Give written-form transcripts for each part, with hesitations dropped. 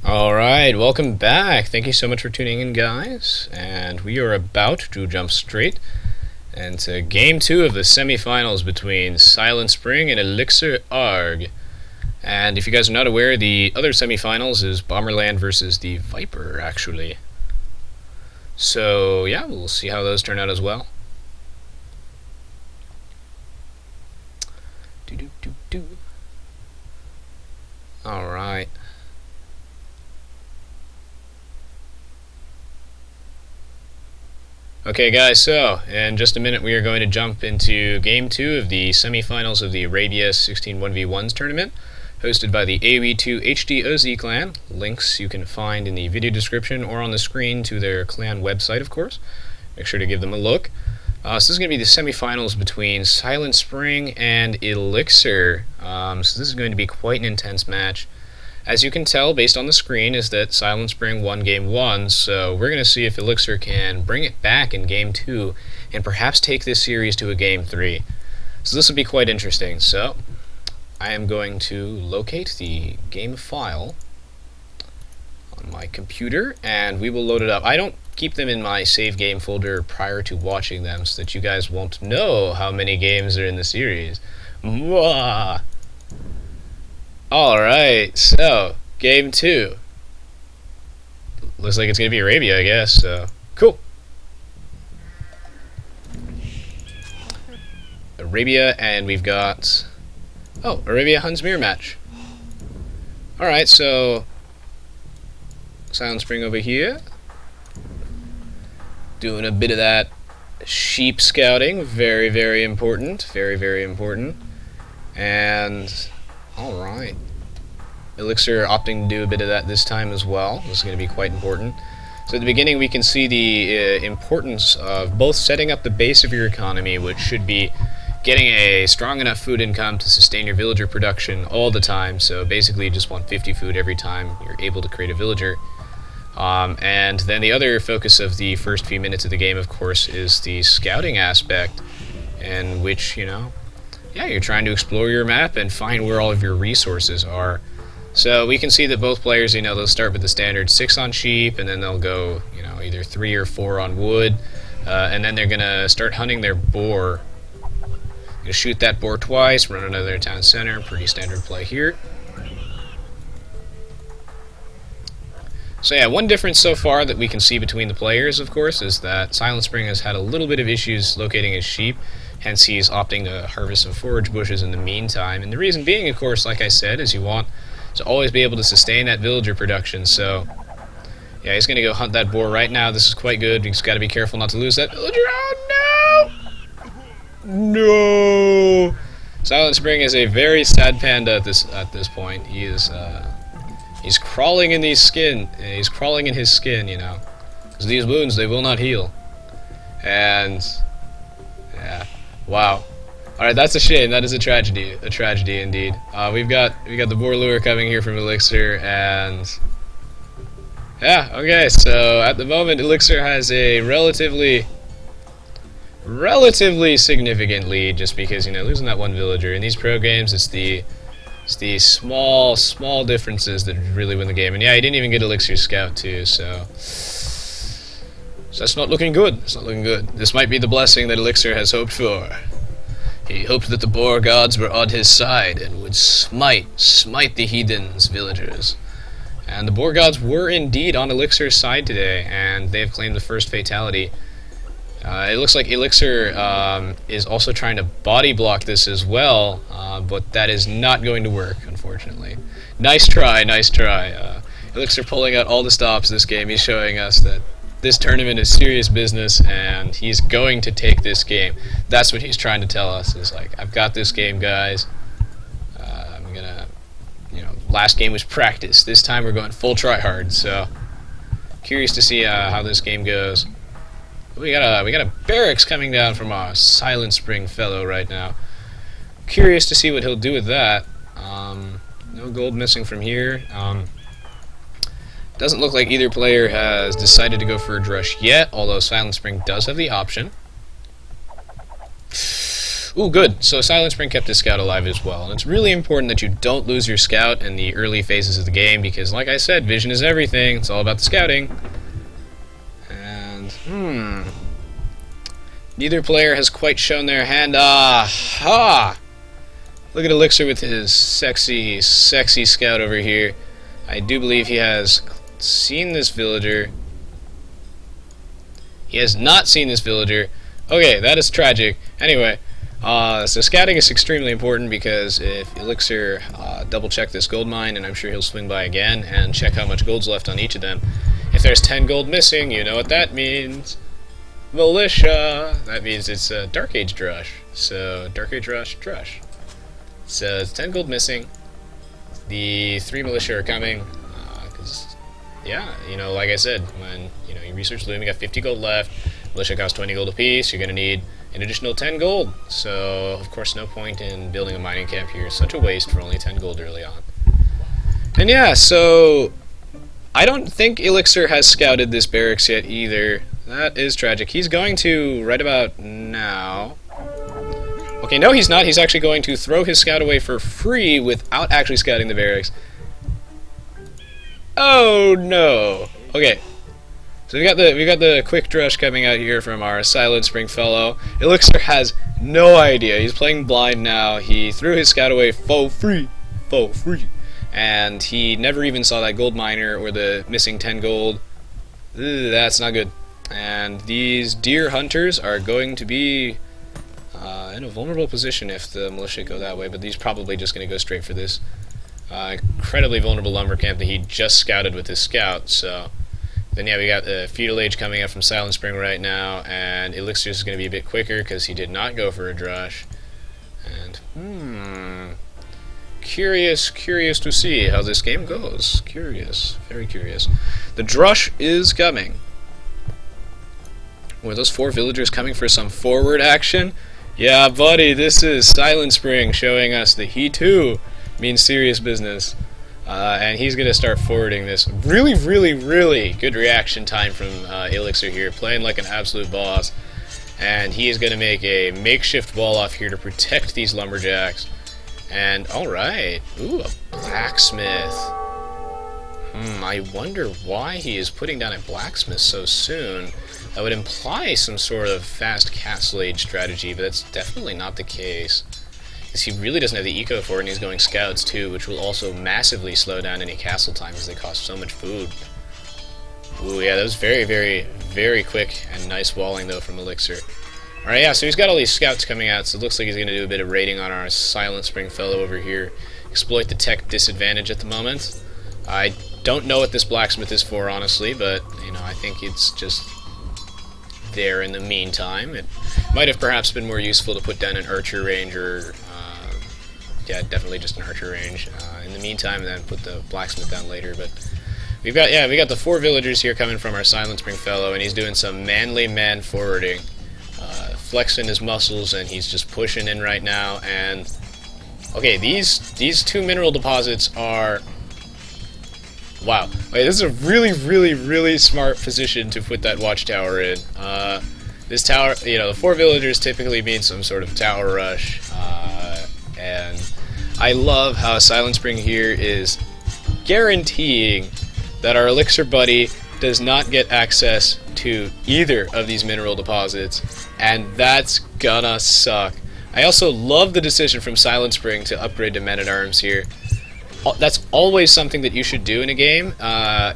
Alright, welcome back. Thank you so much for tuning in, guys. And we are about to jump straight into Game 2 of the semifinals between Silent Spring and Elixir Arg. And if you guys are not aware, the other semifinals is Bomberland versus the Viper, actually. So, yeah, we'll see how those turn out as well. Alright. Okay guys, so in just a minute we are going to jump into Game 2 of the semifinals of the Arabia 16 1v1s tournament, hosted by the Aoe2 HDOZ clan. Links you can find in the video description or on the screen to their clan website, of course. Make sure to give them a look. So this is going to be the semifinals between Silent Spring and Elixir. So this is going to be quite an intense match. As you can tell based on the screen is that Silent Spring won Game 1, so we're going to see if Elixir can bring it back in Game 2 and perhaps take this series to a Game 3. So this will be quite interesting. So I am going to locate the game file on my computer and we will load it up. I don't keep them in my save game folder prior to watching them so that you guys won't know how many games are in the series. Mwah! Alright, so, Game 2. Looks like it's going to be Arabia, I guess, so, cool. Arabia, and we've got, Arabia Huns mirror match. Alright, so, Silent Spring over here. Doing a bit of that sheep scouting, very, very important, very, very important. And alright. Elixir opting to do a bit of that this time as well. This is going to be quite important. So at the beginning we can see the importance of both setting up the base of your economy, which should be getting a strong enough food income to sustain your villager production all the time. So basically you just want 50 food every time you're able to create a villager. And then the other focus of the first few minutes of the game, of course, is the scouting aspect, in which, yeah, you're trying to explore your map and find where all of your resources are. So we can see that both players, they'll start with the standard 6 on sheep, and then they'll go, either 3 or 4 on wood, and then they're going to start hunting their boar. Gonna shoot that boar twice, run into their town center, pretty standard play here. So yeah, one difference so far that we can see between the players, of course, is that Silent Spring has had a little bit of issues locating his sheep. Hence, he's opting to harvest some forage bushes in the meantime. And the reason being, of course, like I said, is you want to always be able to sustain that villager production. So, yeah, he's going to go hunt that boar right now. This is quite good. He's got to be careful not to lose that villager. Oh, no! No! Silent Spring is a very sad panda at this point. He is, he's crawling in his skin. He's crawling in his skin, because these wounds, they will not heal. And, yeah. Wow. Alright, that's a shame. That is a tragedy indeed. We've got the boar lure coming here from Elixir, and yeah, okay, so at the moment Elixir has a relatively significant lead, just because, losing that one villager. In these pro games, it's the small differences that really win the game. And yeah, he didn't even get Elixir Scout too, so that's not looking good. It's not looking good. This might be the blessing that Elixir has hoped for. He hoped that the boar gods were on his side and would smite the heathens' villagers. And the boar gods were indeed on Elixir's side today, and they have claimed the first fatality. It looks like Elixir is also trying to body block this as well, but that is not going to work, unfortunately. Nice try. Elixir pulling out all the stops this game. He's showing us that this tournament is serious business, and he's going to take this game. That's what he's trying to tell us, is like, I've got this game, guys. I'm gonna, last game was practice. This time we're going full try hard, so curious to see how this game goes. We got a barracks coming down from our Silent Spring fellow right now. Curious to see what he'll do with that. No gold missing from here. Doesn't look like either player has decided to go for a drush yet, although Silent Spring does have the option. Ooh, good. So Silent Spring kept his scout alive as well. And it's really important that you don't lose your scout in the early phases of the game because, like I said, vision is everything. It's all about the scouting. And, neither player has quite shown their hand. Aha! Look at Elixir with his sexy, sexy scout over here. I do believe he has seen this villager. He has not seen this villager. Okay, that is tragic. Anyway, so scouting is extremely important because if Elixir double-check this gold mine, and I'm sure he'll swing by again and check how much gold's left on each of them. If there's 10 gold missing, you know what that means. Militia! That means it's a Dark Age Drush. So, Dark Age Drush. So, it's 10 gold missing. The 3 militia are coming. Because, yeah, you know, like I said, when you research Loom, you got 50 gold left. Militia costs 20 gold apiece. You're going to need an additional 10 gold. So, of course, no point in building a mining camp here. Such a waste for only 10 gold early on. And yeah, so I don't think Elixir has scouted this barracks yet either. That is tragic. He's going to, right about now... Okay, no he's not. He's actually going to throw his scout away for free without actually scouting the barracks. Oh no! Okay. So we got the quick drush coming out here from our Silent Spring fellow. Elixir has no idea. He's playing blind now. He threw his scout away for free. And he never even saw that gold miner or the missing 10 gold. Ugh, that's not good. And these deer hunters are going to be in a vulnerable position if the militia go that way, but he's probably just going to go straight for this incredibly vulnerable lumber camp that he just scouted with his scout. So then yeah, we got the feudal age coming up from Silent Spring right now, and Elixir is going to be a bit quicker because he did not go for a drush. And curious to see how this game goes. Curious, very curious. The drush is coming. Were those 4 villagers coming for some forward action? Yeah, buddy, this is Silent Spring showing us that he too means serious business. And he's going to start forwarding this. Really good reaction time from Elixir here, playing like an absolute boss. And he is going to make a makeshift wall off here to protect these lumberjacks. And, alright, ooh, a blacksmith. I wonder why he is putting down a blacksmith so soon. That would imply some sort of fast castle age strategy, but that's definitely not the case. Because he really doesn't have the eco for it, and he's going scouts too, which will also massively slow down any castle time because they cost so much food. Ooh, yeah, that was very quick and nice walling though from Elixir. Alright, yeah, so he's got all these scouts coming out, so it looks like he's going to do a bit of raiding on our Silent Spring fellow over here. Exploit the tech disadvantage at the moment. I don't know what this blacksmith is for, honestly, but, I think it's just there in the meantime. It might have perhaps been more useful to put down an archer range, or, yeah, definitely just an archer range in the meantime, and then put the blacksmith down later, but we got the 4 villagers here coming from our Silent Spring fellow, and he's doing some manly man forwarding. Flexing his muscles, and he's just pushing in right now. And okay, these 2 mineral deposits are, wow. Okay, this is a really smart position to put that watchtower in. This tower, the 4 villagers typically mean some sort of tower rush, and I love how Silent Spring here is guaranteeing that our Elixir buddy does not get access to either of these mineral deposits, and that's gonna suck. I also love the decision from Silent Spring to upgrade to Men-at-Arms here. That's always something that you should do in a game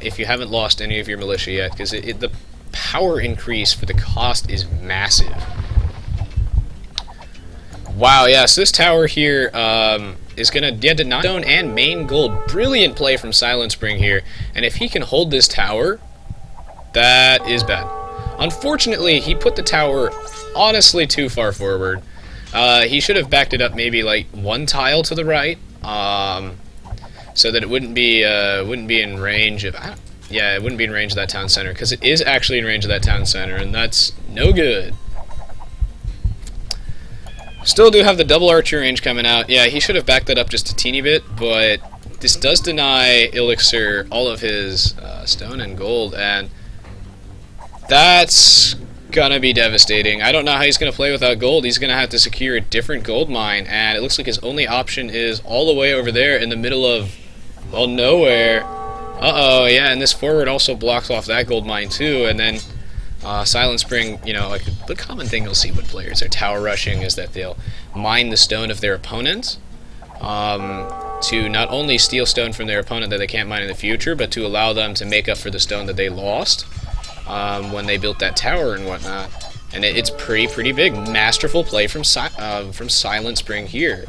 if you haven't lost any of your militia yet, because the power increase for the cost is massive. Wow, yeah, so this tower here is going to deny stone and main gold. Brilliant play from Silent Spring here, and if he can hold this tower, that is bad. Unfortunately, he put the tower honestly too far forward. He should have backed it up maybe like 1 tile to the right, so that it wouldn't be in range of. Yeah, it wouldn't be in range of that town center, because it is actually in range of that town center, and that's no good. Still do have the double archer range coming out. Yeah, he should have backed that up just a teeny bit, but this does deny Elixir all of his stone and gold, and that's gonna be devastating. I don't know how he's gonna play without gold. He's gonna have to secure a different gold mine, and it looks like his only option is all the way over there in the middle of, well, nowhere. Uh-oh, yeah, and this forward also blocks off that gold mine too, and then Silent Spring, you know, like the common thing you'll see when players are tower rushing is that they'll mine the stone of their opponent to not only steal stone from their opponent that they can't mine in the future, but to allow them to make up for the stone that they lost when they built that tower and whatnot. And it's pretty big. Masterful play from Silent Spring here.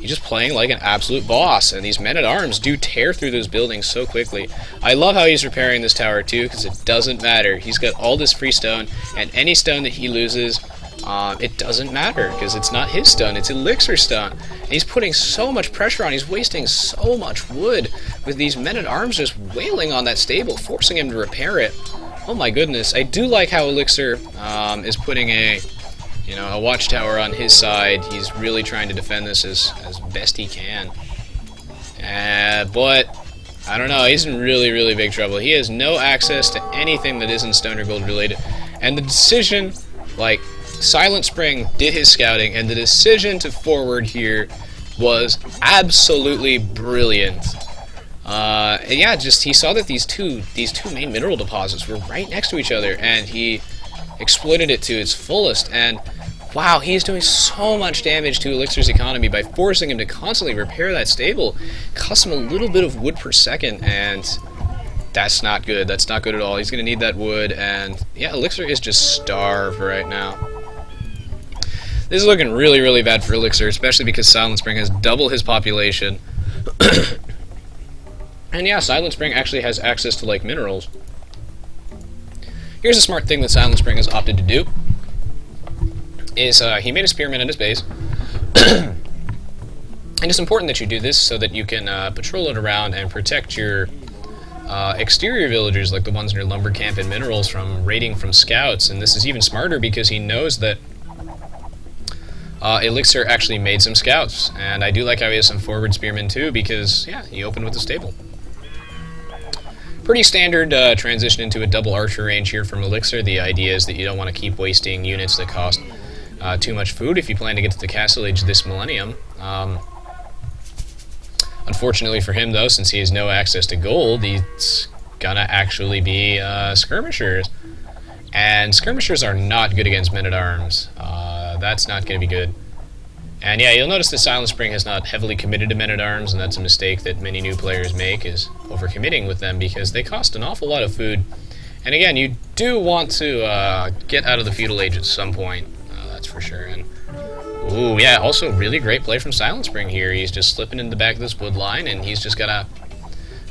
He's just playing like an absolute boss, and these men-at-arms do tear through those buildings so quickly. I love how he's repairing this tower too, because it doesn't matter. He's got all this free stone, and any stone that he loses, it doesn't matter, because it's not his stone, it's Elixir stone. And he's putting so much pressure on, he's wasting so much wood with these men-at-arms just wailing on that stable, forcing him to repair it. Oh my goodness, I do like how Elixir is putting a watchtower on his side. He's really trying to defend this as best he can. But, I don't know, he's in really big trouble. He has no access to anything that isn't stone or gold related. And the decision, like, Silent Spring did his scouting, and the decision to forward here was absolutely brilliant. And yeah, just he saw that these two main mineral deposits were right next to each other, and he exploited it to its fullest. And wow, he is doing so much damage to Elixir's economy by forcing him to constantly repair that stable. Costs him a little bit of wood per second, and that's not good. That's not good at all. He's going to need that wood, and yeah, Elixir is just starved right now. This is looking really bad for Elixir, especially because Silent Spring has double his population. And yeah, Silent Spring actually has access to, like, minerals. Here's a smart thing that Silent Spring has opted to do. Is he made a spearman at his base. And it's important that you do this so that you can patrol it around and protect your exterior villagers, like the ones near lumber camp and minerals, from raiding from scouts. And this is even smarter because he knows that Elixir actually made some scouts. And I do like how he has some forward spearmen too, because yeah, he opened with a stable. Pretty standard transition into a double archer range here from Elixir. The idea is that you don't want to keep wasting units that cost too much food if you plan to get to the Castle Age this millennium. Unfortunately for him, though, since he has no access to gold, he's gonna actually be skirmishers. And skirmishers are not good against men-at-arms. That's not gonna be good. And yeah, you'll notice that Silent Spring has not heavily committed to men-at-arms, and that's a mistake that many new players make, is overcommitting with them, because they cost an awful lot of food. And again, you do want to get out of the feudal age at some point, that's for sure. And ooh, yeah, also really great play from Silent Spring here. He's just slipping in the back of this wood line, and he's just gotta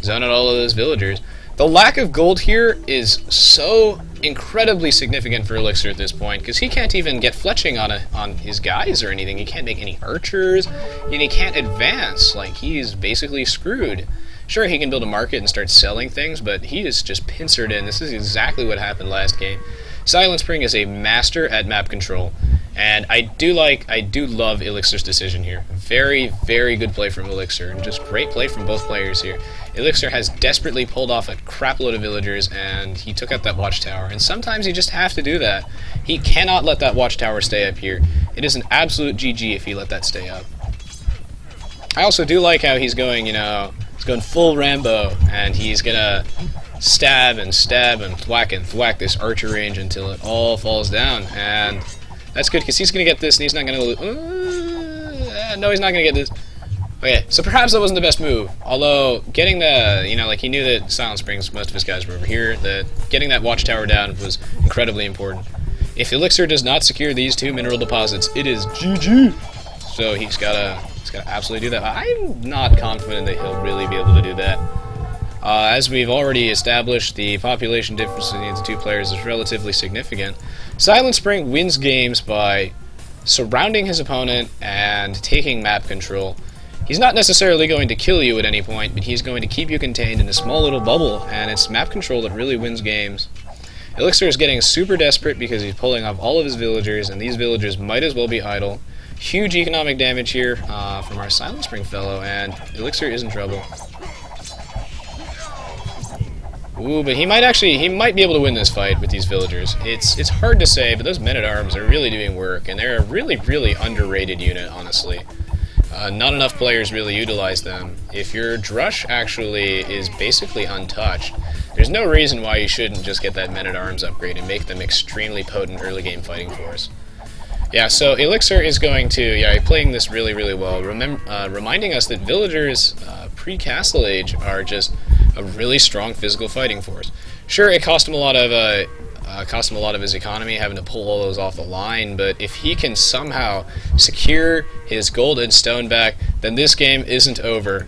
zone out all of those villagers. The lack of gold here is so incredibly significant for Elixir at this point, because he can't even get fletching on his guys or anything. He can't make any archers, and he can't advance. Like, he's basically screwed. Sure, he can build a market and start selling things, but he is just pincered in. This is exactly what happened last game. Silent Spring is a master at map control, and I do love Elixir's decision here. Very good play from Elixir, and just great play from both players here. Elixir has desperately pulled off a crapload of villagers, and he took out that watchtower, and sometimes you just have to do that. He cannot let that watchtower stay up here. It is an absolute GG if he let that stay up. I also do like how he's going, he's going full Rambo, and he's gonna stab and thwack this archer range until it all falls down. And that's good, because he's gonna get this, and he's not gonna lose. No, he's not gonna get this. Okay, so perhaps that wasn't the best move. Although getting the, he knew that Silent Springs, most of his guys were over here. That getting that watchtower down was incredibly important. If Elixir does not secure these two mineral deposits, it is GG. So he's gotta absolutely do that. I'm not confident that he'll really be able to do that. As we've already established, the population difference between the two players is relatively significant. Silent Spring wins games by surrounding his opponent and taking map control. He's not necessarily going to kill you at any point, but he's going to keep you contained in a small little bubble, and it's map control that really wins games. Elixir is getting super desperate because he's pulling off all of his villagers, and these villagers might as well be idle. Huge economic damage here from our Silent Spring fellow, and Elixir is in trouble. Ooh, but he might be able to win this fight with these villagers. It's hard to say, but those men-at-arms are really doing work, and they're a really underrated unit, honestly. Not enough players really utilize them. If your Drush actually is basically untouched, there's no reason why you shouldn't just get that men-at-arms upgrade and make them extremely potent early-game fighting force. Yeah, so Elixir is going to, playing this really well, reminding us that villagers pre-Castle Age are just a really strong physical fighting force. Sure, it cost him a lot of his economy having to pull all those off the line, but if he can somehow secure his gold and stone back, then this game isn't over.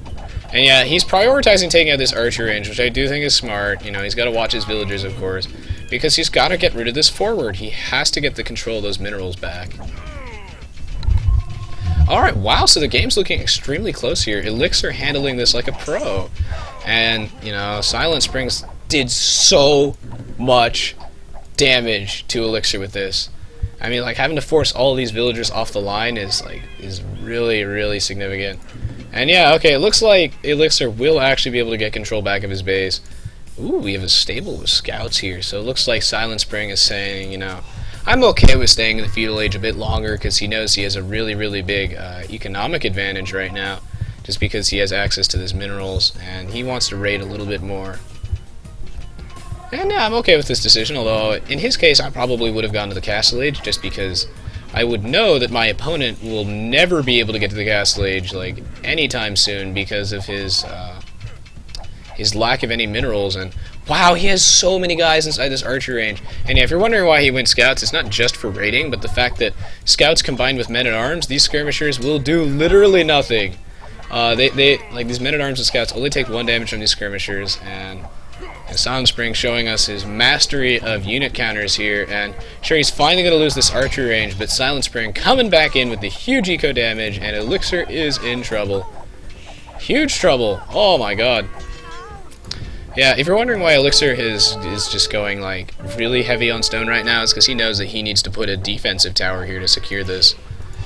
And yeah, he's prioritizing taking out this archer range, which I do think is smart. You know, he's got to watch his villagers, of course, because he's got to get rid of this forward. He has to get the control of those minerals back. Alright, wow, so the game's looking extremely close here. Elixir handling this like a pro. And, you know, Silent Springs did so much damage to Elixir with this. I mean, like, having to force all of these villagers off the line is really significant. And yeah, okay, it looks like Elixir will actually be able to get control back of his base. Ooh, we have a stable with scouts here, so it looks like Silent Spring is saying, you know, I'm okay with staying in the feudal age a bit longer because he knows he has a really big economic advantage right now, just because he has access to these minerals, and he wants to raid a little bit more. And yeah, I'm okay with this decision, although in his case I probably would have gone to the Castle Age just because I would know that my opponent will never be able to get to the Castle Age like anytime soon because of his lack of any minerals. And wow, he has so many guys inside this archer range. And yeah, if you're wondering why he went scouts, it's not just for raiding, but the fact that scouts combined with men-at-arms, these skirmishers will do literally nothing. Like these men-at-arms and scouts only take 1 damage from these skirmishers, and Silent Spring showing us his mastery of unit counters here, and sure, he's finally going to lose this archer range, but Silent Spring coming back in with the huge eco damage, and Elixir is in trouble. Huge trouble. Oh my god. Yeah, if you're wondering why Elixir is just going like really heavy on stone right now, it's because he knows that he needs to put a defensive tower here to secure this.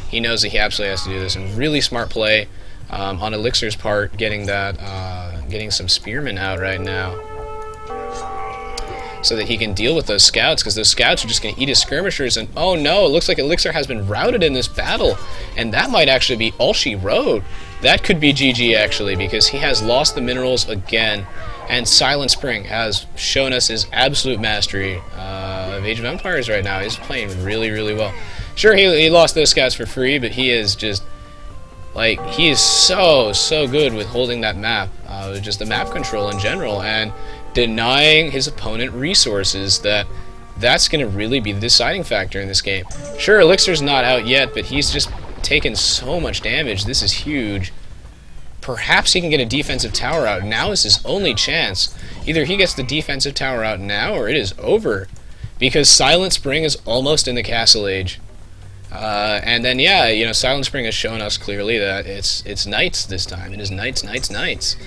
He knows that he absolutely has to do this, and really smart play on Elixir's part, getting some spearmen out right now, so that he can deal with those scouts, because those scouts are just going to eat his skirmishers, and oh no, it looks like Elixir has been routed in this battle, and that might actually be all she wrote. That could be GG actually, because he has lost the minerals again, and Silent Spring has shown us his absolute mastery of Age of Empires right now. He's playing really well. Sure, he lost those scouts for free, but he is just, like, he is so good with holding that map, just the map control in general, and denying his opponent resources. That's going to really be the deciding factor in this game. Sure, Elixir's not out yet, but he's just taken so much damage. This is huge. Perhaps he can get a defensive tower out. Now is his only chance. Either he gets the defensive tower out now, or it is over, because Silent Spring is almost in the Castle Age. And then, yeah, you know, Silent Spring has shown us clearly that it's knights this time. It is knights.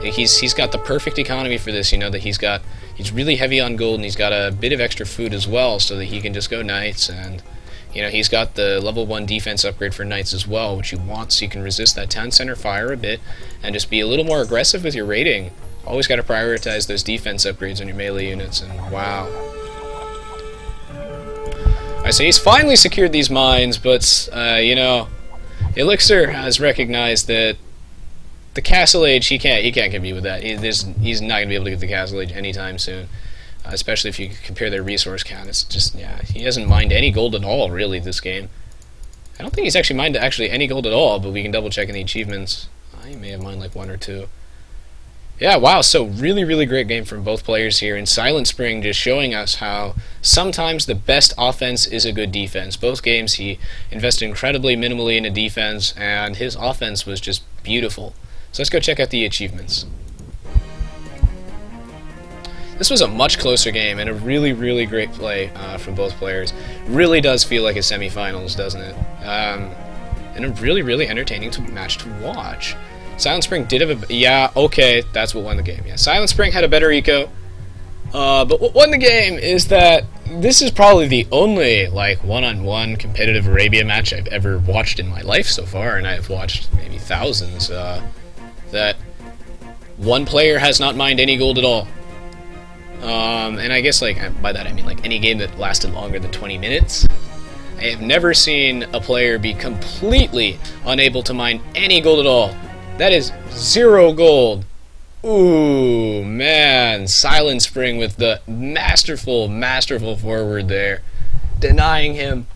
He's got the perfect economy for this, you know, that he's really heavy on gold, and he's got a bit of extra food as well, so that he can just go knights, and, you know, he's got the level 1 defense upgrade for knights as well, which you want, so you can resist that town center fire a bit, and just be a little more aggressive with your raiding. Always got to prioritize those defense upgrades on your melee units, and wow. I say he's finally secured these mines, but, you know, Elixir has recognized that the Castle Age, he can't compete with that. He's not going to be able to get the Castle Age anytime soon, especially if you compare their resource count. It's just, yeah, he hasn't mined any gold at all, really, this game. I don't think he's actually mined any gold at all, but we can double check in the achievements. He may have mined like 1 or 2. Yeah, wow, so really great game from both players here, and Silent Spring just showing us how sometimes the best offense is a good defense. Both games he invested incredibly minimally in a defense, and his offense was just beautiful. So let's go check out the achievements. This was a much closer game, and a really great play from both players. Really does feel like a semifinals, doesn't it? And a really entertaining match to watch. Silent Spring did have a... Yeah, okay, that's what won the game. Yeah, Silent Spring had a better eco. But what won the game is that this is probably the only, like, one-on-one competitive Arabia match I've ever watched in my life so far, and I've watched maybe thousands, that one player has not mined any gold at all. And I guess like by that I mean like any game that lasted longer than 20 minutes. I have never seen a player be completely unable to mine any gold at all. That is 0 gold. Ooh, man. Silent Spring with the masterful forward there. Denying him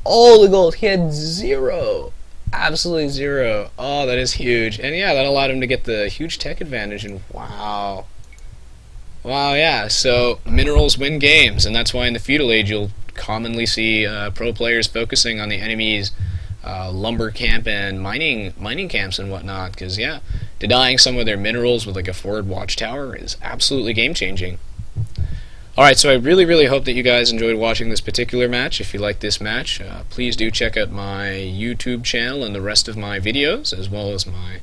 all the gold. He had 0. Absolutely 0. Oh, that is huge. And yeah, that allowed him to get the huge tech advantage. And wow. Wow, yeah. So minerals win games. And that's why in the Feudal Age you'll commonly see pro players focusing on the enemy's lumber camp and mining camps and whatnot, because yeah, denying some of their minerals with like a forward watchtower is absolutely game changing. Alright, so I really hope that you guys enjoyed watching this particular match. If you like this match, please do check out my YouTube channel and the rest of my videos, as well as my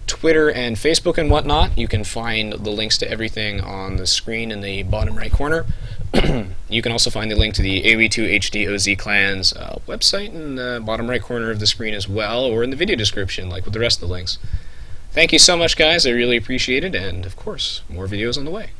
Twitter and Facebook and whatnot. You can find the links to everything on the screen in the bottom right corner. You can also find the link to the Aoe2 HDOZ Clan's website in the bottom right corner of the screen as well, or in the video description, like with the rest of the links. Thank you so much, guys. I really appreciate it, and of course, more videos on the way.